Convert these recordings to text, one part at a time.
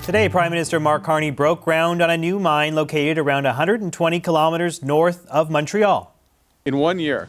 Today, Prime Minister Mark Carney broke ground on a new mine located around 120 kilometers north of Montreal. In 1 year,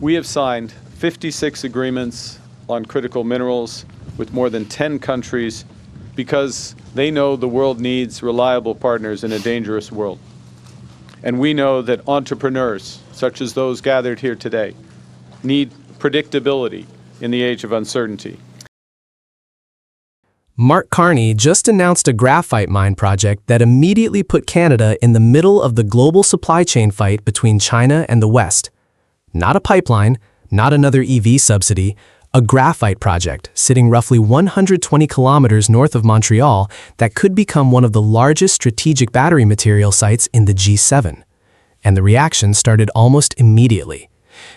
we have signed 56 agreements on critical minerals with more than 10 countries because they know the world needs reliable partners in a dangerous world. And we know that entrepreneurs, such as those gathered here today, need predictability in the age of uncertainty. Mark Carney just announced a graphite mine project that immediately put Canada in the middle of the global supply chain fight between China and the West. Not a pipeline, not another EV subsidy, a graphite project sitting roughly 120 kilometers north of Montreal that could become one of the largest strategic battery material sites in the G7. And the reaction started almost immediately.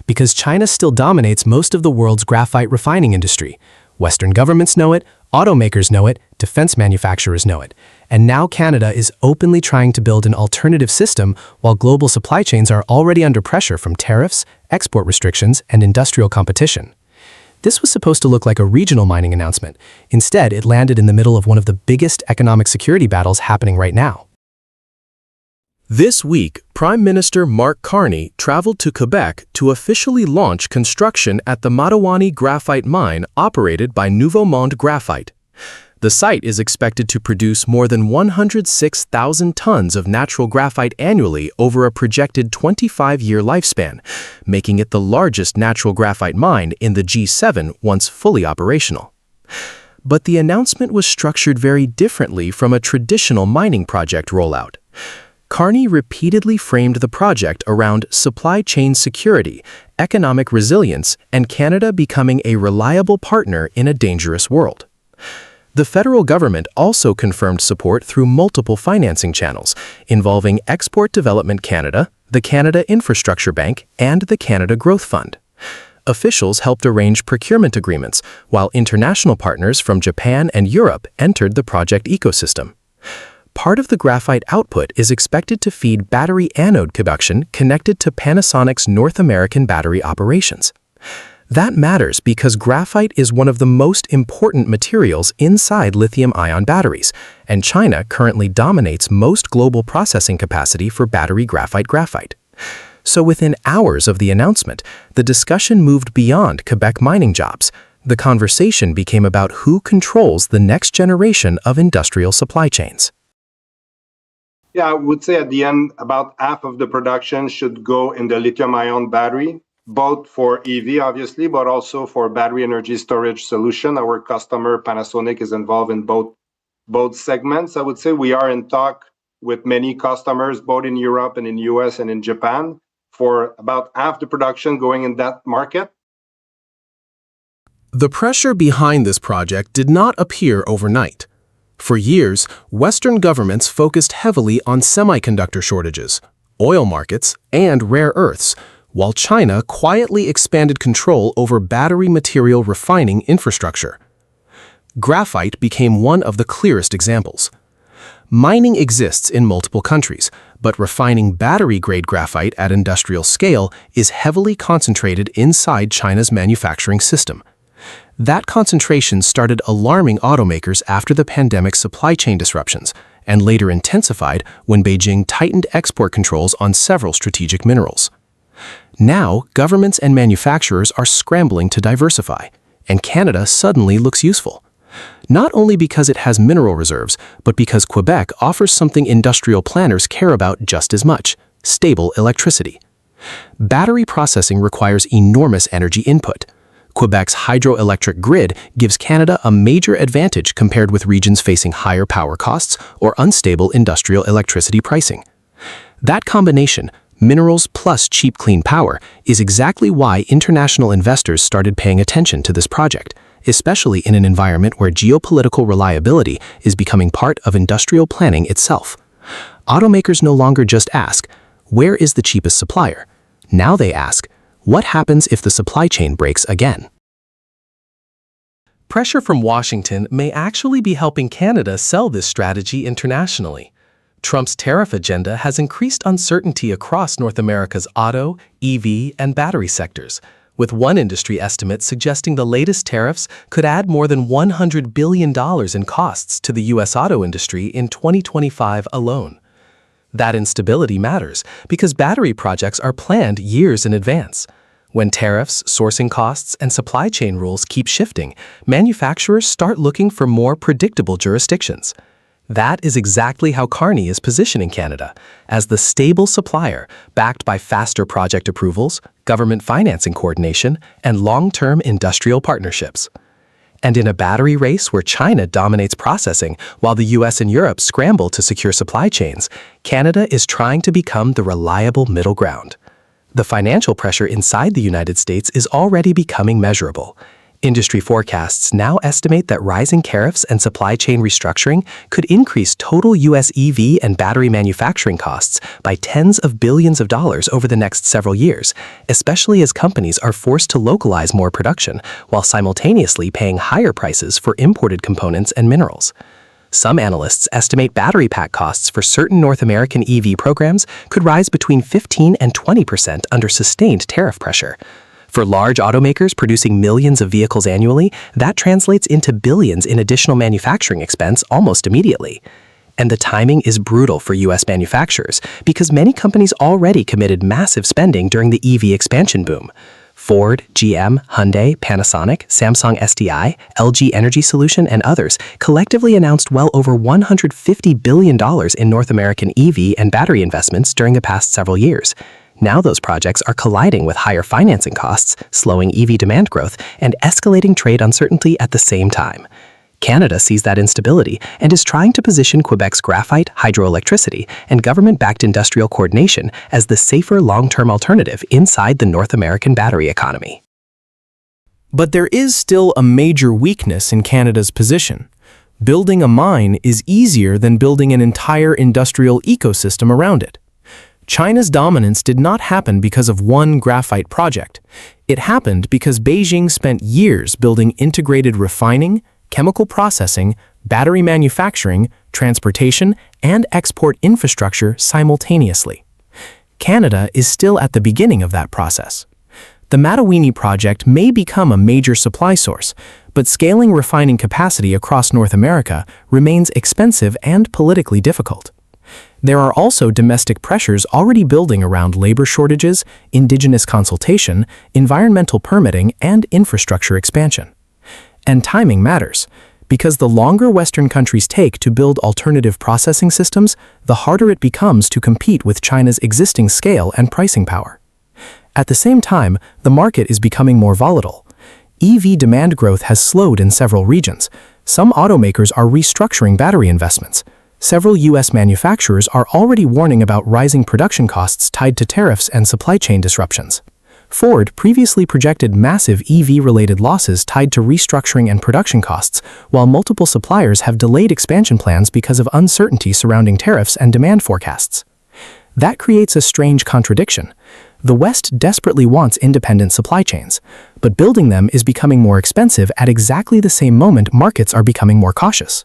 Because China still dominates most of the world's graphite refining industry. Western governments know it, automakers know it, defense manufacturers know it, and now Canada is openly trying to build an alternative system while global supply chains are already under pressure from tariffs, export restrictions, and industrial competition. This was supposed to look like a regional mining announcement. Instead, it landed in the middle of one of the biggest economic security battles happening right now. This week, Prime Minister Mark Carney traveled to Quebec to officially launch construction at the Matawani graphite mine operated by Nouveau Monde Graphite. The site is expected to produce more than 106,000 tons of natural graphite annually over a projected 25-year lifespan, making it the largest natural graphite mine in the G7 once fully operational. But the announcement was structured very differently from a traditional mining project rollout. Carney repeatedly framed the project around supply chain security, economic resilience, and Canada becoming a reliable partner in a dangerous world. The federal government also confirmed support through multiple financing channels, involving Export Development Canada, the Canada Infrastructure Bank, and the Canada Growth Fund. Officials helped arrange procurement agreements, while international partners from Japan and Europe entered the project ecosystem. Part of the graphite output is expected to feed battery anode production connected to Panasonic's North American battery operations. That matters because graphite is one of the most important materials inside lithium-ion batteries, and China currently dominates most global processing capacity for battery graphite. So within hours of the announcement, the discussion moved beyond Quebec mining jobs. The conversation became about who controls the next generation of industrial supply chains. Yeah, I would say at the end, about half of the production should go in the lithium-ion battery, both for EV, obviously, but also for battery energy storage solution. Our customer, Panasonic, is involved in both segments. I would say we are in talk with many customers, both in Europe and in the US and in Japan, for about half the production going in that market. The pressure behind this project did not appear overnight. For years, Western governments focused heavily on semiconductor shortages, oil markets, and rare earths, while China quietly expanded control over battery material refining infrastructure. Graphite became one of the clearest examples. Mining exists in multiple countries, but refining battery-grade graphite at industrial scale is heavily concentrated inside China's manufacturing system. That concentration started alarming automakers after the pandemic's supply chain disruptions, and later intensified when Beijing tightened export controls on several strategic minerals. Now, governments and manufacturers are scrambling to diversify, and Canada suddenly looks useful. Not only because it has mineral reserves, but because Quebec offers something industrial planners care about just as much: stable electricity. Battery processing requires enormous energy input. Quebec's hydroelectric grid gives Canada a major advantage compared with regions facing higher power costs or unstable industrial electricity pricing. That combination, minerals plus cheap clean power, is exactly why international investors started paying attention to this project, especially in an environment where geopolitical reliability is becoming part of industrial planning itself. Automakers no longer just ask, where is the cheapest supplier? Now they ask, what happens if the supply chain breaks again? Pressure from Washington may actually be helping Canada sell this strategy internationally. Trump's tariff agenda has increased uncertainty across North America's auto, EV, and battery sectors, with one industry estimate suggesting the latest tariffs could add more than $100 billion in costs to the U.S. auto industry in 2025 alone. That instability matters because battery projects are planned years in advance. When tariffs, sourcing costs, and supply chain rules keep shifting, manufacturers start looking for more predictable jurisdictions. That is exactly how Carney is positioning Canada, as the stable supplier backed by faster project approvals, government financing coordination, and long-term industrial partnerships. And in a battery race where China dominates processing while the US and Europe scramble to secure supply chains, Canada is trying to become the reliable middle ground. The financial pressure inside the United States is already becoming measurable. Industry forecasts now estimate that rising tariffs and supply chain restructuring could increase total U.S. EV and battery manufacturing costs by tens of billions of dollars over the next several years, especially as companies are forced to localize more production while simultaneously paying higher prices for imported components and minerals. Some analysts estimate battery pack costs for certain North American EV programs could rise between 15% and 20% under sustained tariff pressure. For large automakers producing millions of vehicles annually, that translates into billions in additional manufacturing expense almost immediately. And the timing is brutal for U.S. manufacturers because many companies already committed massive spending during the EV expansion boom. Ford, GM, Hyundai, Panasonic, Samsung SDI, LG Energy Solution, and others collectively announced well over $150 billion in North American EV and battery investments during the past several years. Now those projects are colliding with higher financing costs, slowing EV demand growth, and escalating trade uncertainty at the same time. Canada sees that instability and is trying to position Quebec's graphite, hydroelectricity, and government-backed industrial coordination as the safer long-term alternative inside the North American battery economy. But there is still a major weakness in Canada's position. Building a mine is easier than building an entire industrial ecosystem around it. China's dominance did not happen because of one graphite project. It happened because Beijing spent years building integrated refining, chemical processing, battery manufacturing, transportation, and export infrastructure simultaneously. Canada is still at the beginning of that process. The Matawini project may become a major supply source, but scaling refining capacity across North America remains expensive and politically difficult. There are also domestic pressures already building around labor shortages, indigenous consultation, environmental permitting, and infrastructure expansion. And timing matters, because the longer Western countries take to build alternative processing systems, the harder it becomes to compete with China's existing scale and pricing power. At the same time, the market is becoming more volatile. EV demand growth has slowed in several regions. Some automakers are restructuring battery investments. Several U.S. manufacturers are already warning about rising production costs tied to tariffs and supply chain disruptions. Ford previously projected massive EV-related losses tied to restructuring and production costs, while multiple suppliers have delayed expansion plans because of uncertainty surrounding tariffs and demand forecasts. That creates a strange contradiction. The West desperately wants independent supply chains, but building them is becoming more expensive at exactly the same moment markets are becoming more cautious.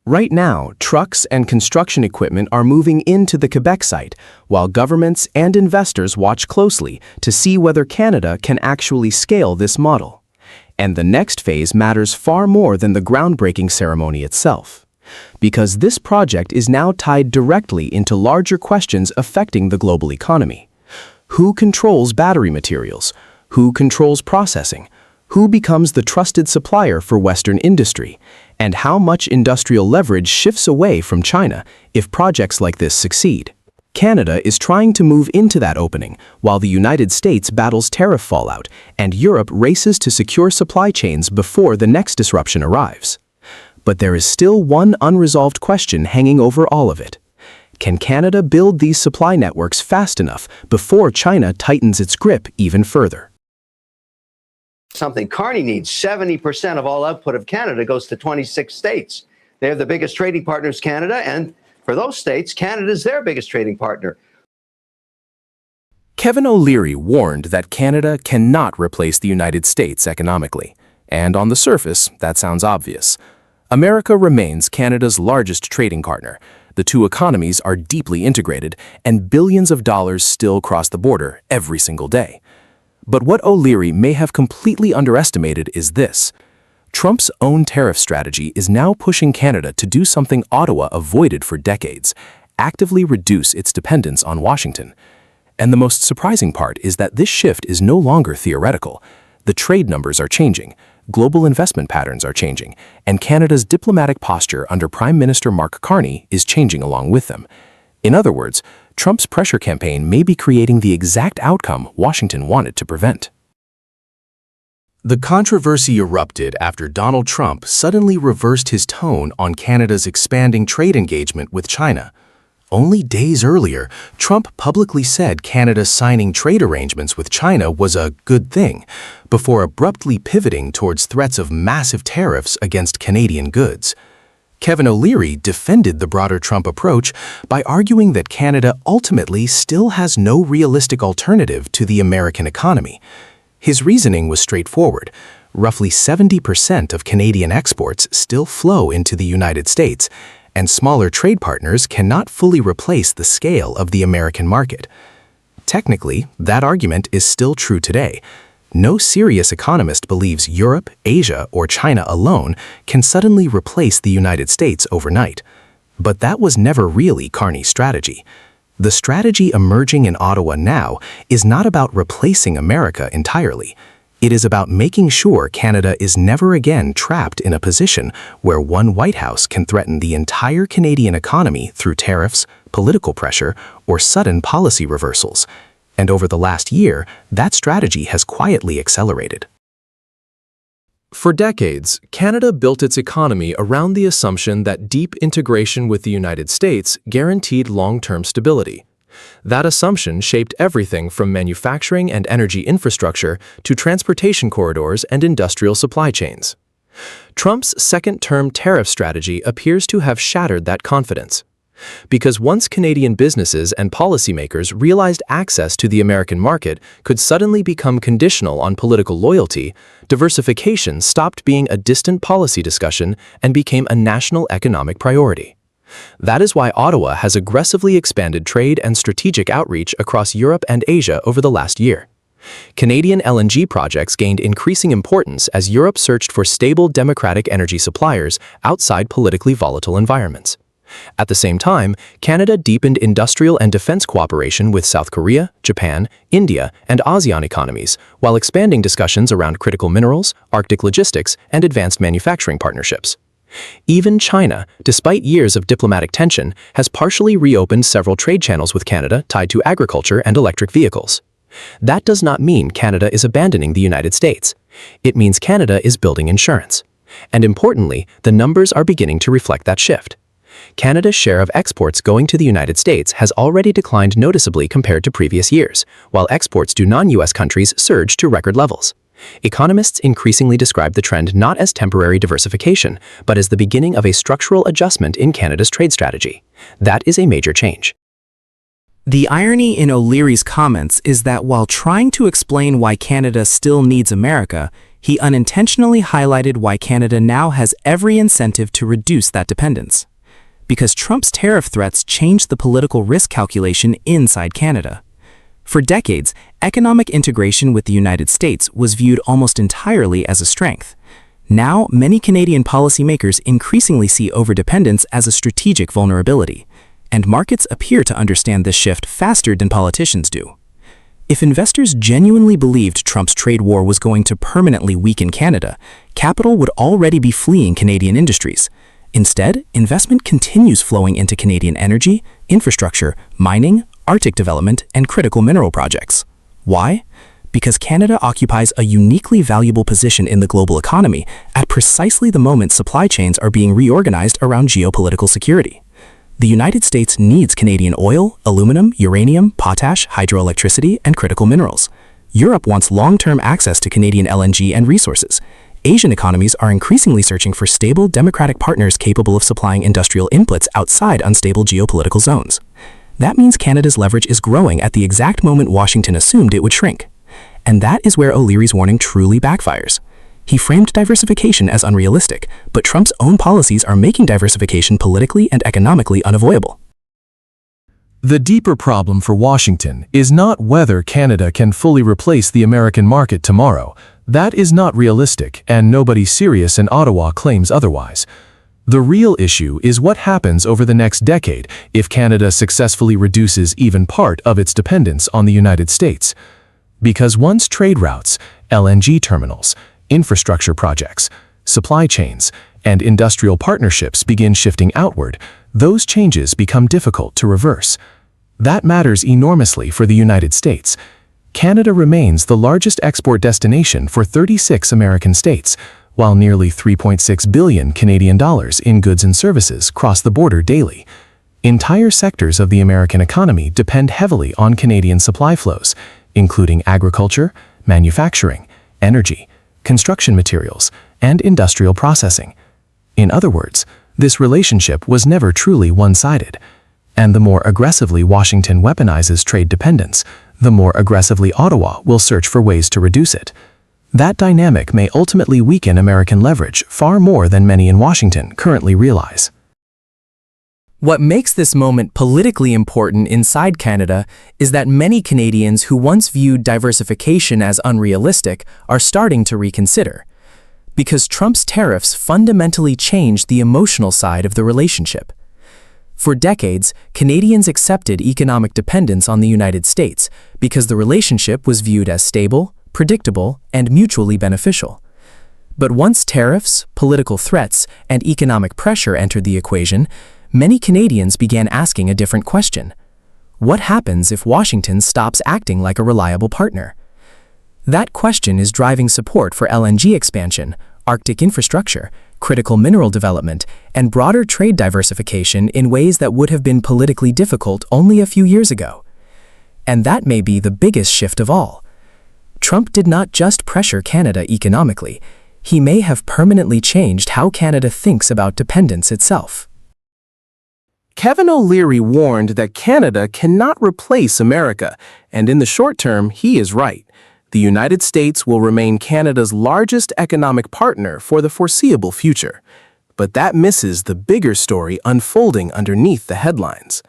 Right now, trucks and construction equipment are moving into the Quebec site, while governments and investors watch closely to see whether Canada can actually scale this model. And the next phase matters far more than the groundbreaking ceremony itself. Because this project is now tied directly into larger questions affecting the global economy. Who controls battery materials? Who controls processing? Who becomes the trusted supplier for Western industry? And how much industrial leverage shifts away from China if projects like this succeed? Canada is trying to move into that opening, while the United States battles tariff fallout and Europe races to secure supply chains before the next disruption arrives. But there is still one unresolved question hanging over all of it. Can Canada build these supply networks fast enough before China tightens its grip even further? Something Carney needs. 70% of all output of Canada goes to 26 states. They're the biggest trading partners, Canada, and for those states, Canada is their biggest trading partner. Kevin O'Leary warned that Canada cannot replace the United States economically. And on the surface, that sounds obvious. America remains Canada's largest trading partner. The two economies are deeply integrated, and billions of dollars still cross the border every single day. But what O'Leary may have completely underestimated is this. Trump's own tariff strategy is now pushing Canada to do something Ottawa avoided for decades, actively reduce its dependence on Washington. And the most surprising part is that this shift is no longer theoretical. The trade numbers are changing, global investment patterns are changing, and Canada's diplomatic posture under Prime Minister Mark Carney is changing along with them. In other words, Trump's pressure campaign may be creating the exact outcome Washington wanted to prevent. The controversy erupted after Donald Trump suddenly reversed his tone on Canada's expanding trade engagement with China. Only days earlier, Trump publicly said Canada signing trade arrangements with China was a good thing, before abruptly pivoting towards threats of massive tariffs against Canadian goods. Kevin O'Leary defended the broader Trump approach by arguing that Canada ultimately still has no realistic alternative to the American economy. His reasoning was straightforward. Roughly 70% of Canadian exports still flow into the United States, and smaller trade partners cannot fully replace the scale of the American market. Technically, that argument is still true today. No serious economist believes Europe, Asia, or China alone can suddenly replace the United States overnight. But that was never really Carney's strategy. The strategy emerging in Ottawa now is not about replacing America entirely. It is about making sure Canada is never again trapped in a position where one White House can threaten the entire Canadian economy through tariffs, political pressure, or sudden policy reversals. And over the last year, that strategy has quietly accelerated. For decades, Canada built its economy around the assumption that deep integration with the United States guaranteed long-term stability. That assumption shaped everything from manufacturing and energy infrastructure to transportation corridors and industrial supply chains. Trump's second-term tariff strategy appears to have shattered that confidence. Because once Canadian businesses and policymakers realized access to the American market could suddenly become conditional on political loyalty, diversification stopped being a distant policy discussion and became a national economic priority. That is why Ottawa has aggressively expanded trade and strategic outreach across Europe and Asia over the last year. Canadian LNG projects gained increasing importance as Europe searched for stable democratic energy suppliers outside politically volatile environments. At the same time, Canada deepened industrial and defense cooperation with South Korea, Japan, India, and ASEAN economies, while expanding discussions around critical minerals, Arctic logistics, and advanced manufacturing partnerships. Even China, despite years of diplomatic tension, has partially reopened several trade channels with Canada tied to agriculture and electric vehicles. That does not mean Canada is abandoning the United States. It means Canada is building insurance. And importantly, the numbers are beginning to reflect that shift. Canada's share of exports going to the United States has already declined noticeably compared to previous years, while exports to non-US countries surged to record levels. Economists increasingly describe the trend not as temporary diversification, but as the beginning of a structural adjustment in Canada's trade strategy. That is a major change. The irony in O'Leary's comments is that while trying to explain why Canada still needs America, he unintentionally highlighted why Canada now has every incentive to reduce that dependence. Because Trump's tariff threats changed the political risk calculation inside Canada. For decades, economic integration with the United States was viewed almost entirely as a strength. Now, many Canadian policymakers increasingly see overdependence as a strategic vulnerability, and markets appear to understand this shift faster than politicians do. If investors genuinely believed Trump's trade war was going to permanently weaken Canada, capital would already be fleeing Canadian industries. Instead, investment continues flowing into Canadian energy, infrastructure, mining, Arctic development, and critical mineral projects. Why? Because Canada occupies a uniquely valuable position in the global economy at precisely the moment supply chains are being reorganized around geopolitical security. The United States needs Canadian oil, aluminum, uranium, potash, hydroelectricity, and critical minerals. Europe wants long-term access to Canadian LNG and resources. Asian economies are increasingly searching for stable, democratic partners capable of supplying industrial inputs outside unstable geopolitical zones. That means Canada's leverage is growing at the exact moment Washington assumed it would shrink. And that is where O'Leary's warning truly backfires. He framed diversification as unrealistic, but Trump's own policies are making diversification politically and economically unavoidable. The deeper problem for Washington is not whether Canada can fully replace the American market tomorrow. That is not realistic, and nobody serious in Ottawa claims otherwise. The real issue is what happens over the next decade if Canada successfully reduces even part of its dependence on the United States. Because once trade routes, LNG terminals, infrastructure projects, supply chains, and industrial partnerships begin shifting outward, those changes become difficult to reverse. That matters enormously for the United States. Canada remains the largest export destination for 36 American states, while nearly 3.6 billion Canadian dollars in goods and services cross the border daily. Entire sectors of the American economy depend heavily on Canadian supply flows, including agriculture, manufacturing, energy, construction materials, and industrial processing. In other words, this relationship was never truly one-sided. And the more aggressively Washington weaponizes trade dependence, the more aggressively Ottawa will search for ways to reduce it. That dynamic may ultimately weaken American leverage far more than many in Washington currently realize. What makes this moment politically important inside Canada is that many Canadians who once viewed diversification as unrealistic are starting to reconsider. Because Trump's tariffs fundamentally changed the emotional side of the relationship. For decades, Canadians accepted economic dependence on the United States because the relationship was viewed as stable, predictable, and mutually beneficial. But once tariffs, political threats, and economic pressure entered the equation, many Canadians began asking a different question. What happens if Washington stops acting like a reliable partner? That question is driving support for LNG expansion, Arctic infrastructure, critical mineral development, and broader trade diversification in ways that would have been politically difficult only a few years ago. And that may be the biggest shift of all. Trump did not just pressure Canada economically, he may have permanently changed how Canada thinks about dependence itself. Kevin O'Leary warned that Canada cannot replace America, and in the short term, he is right. The United States will remain Canada's largest economic partner for the foreseeable future. But that misses the bigger story unfolding underneath the headlines.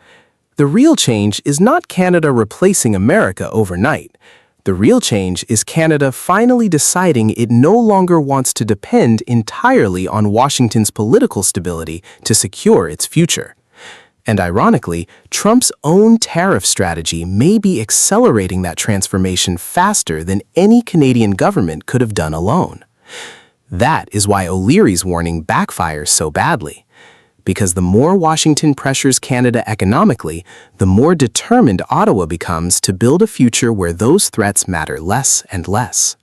The real change is not Canada replacing America overnight. The real change is Canada finally deciding it no longer wants to depend entirely on Washington's political stability to secure its future. And ironically, Trump's own tariff strategy may be accelerating that transformation faster than any Canadian government could have done alone. That is why O'Leary's warning backfires so badly. Because the more Washington pressures Canada economically, the more determined Ottawa becomes to build a future where those threats matter less and less.